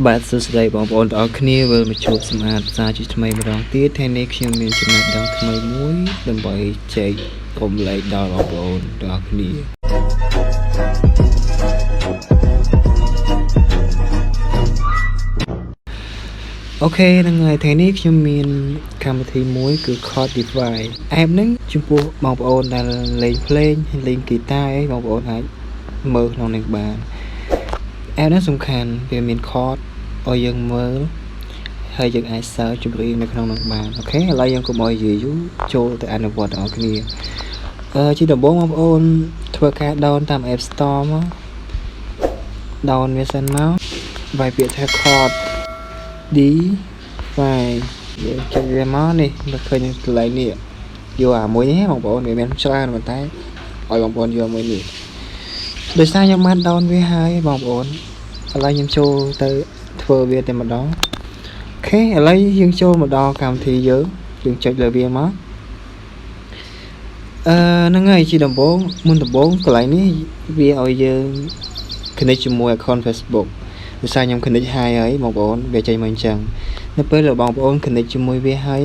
បាទសួស្តីបងប្អូនទាំងអស់គ្នាវិលមកជួបសម្អាតភាសាជាថ្មីម្ដងទៀតថ្ងៃនេះខ្ញុំមានចំណេះដឹងថ្មីមួយដើម្បីចែករំលែកដល់បងប្អូនទាំងអស់គ្នាអូខេហ្នឹងហើយថ្ងៃនេះខ្ញុំមានកម្មវិធីមួយគឺ Codify app ហ្នឹងចំពោះបងប្អូនដែលលេងភ្លេងលេងហ្គីតាអីបងប្អូនអាចមើលក្នុងនេះបាន app ហ្នឹងសំខាន់វាមាន chord ឲ្យយើងមើលហើយយើងអាច search ចម្រៀងនៅក្នុងនោះបានអូខេឥឡូវយើងកុំឲ្យយូរចូលទៅអនុវត្តទាំងអស់គ្នាជាដំបូងបងប្អូនធ្វើការ down តាម App Store មក down វាសិនមកវាយពាក្យថា chord D file យើងចុចវាមកនេះមើលឃើញកន្លែងនេះយកអាមួយនេះបងប្អូនវាមានច្រើនប៉ុន្តែឲ្យបងប្អូនយកមួយនេះដោយសារខ្ញុំបាន down វាហើយបងប្អូនឥឡូវខ្ញុំចូលទៅធ្វើវាតែម្ដងអូខេឥឡូវយើងចូលមកដល់កម្មវិធីយើងចុចលើវាមកហ្នឹងហើយជាដំបូងមុនដំបូងកន្លែងនេះវាឲ្យយើង connect ជាមួយ account Facebook ដោយសារខ្ញុំ connect ហើយបងប្អូនវាចេញមកអញ្ចឹងនៅពេលដែលបងប្អូន connect ជាមួយវាហើយ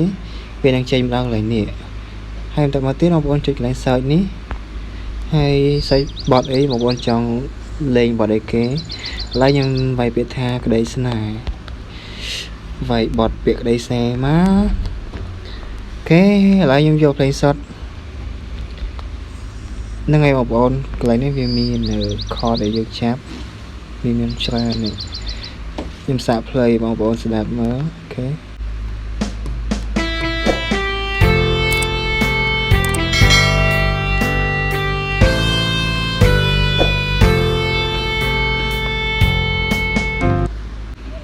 វានឹងចេញម្ដងកន្លែងនេះហើយបន្តមកទៀតបងប្អូនចុចកន្លែង search នេះហើយ search បទអីបងប្អូនចង់លេងបទអីគេឥឡូវខ្ញុំវាយពាក្យថាក្តីស្នេហ៍វាយបទពាក្យក្តីស្នេហ៍មកអូខេឥឡូវខ្ញុំយកភ្លេងសុទ្ធហ្នឹងហើយបងប្អូនកន្លែងនេះវាមាន chord ដែលយើងចាប់វាមានច្រើននេះខ្ញុំសាក play បងប្អូនស្ដាប់មើលអូខេ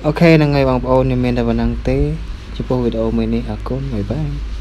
អូខេហ្នឹងហើយបងប្អូនខ្ញុំមានតែប៉ុណ្្នឹងទេចំពោះវីដេអូមួយនេះអរគុណបាយបាយ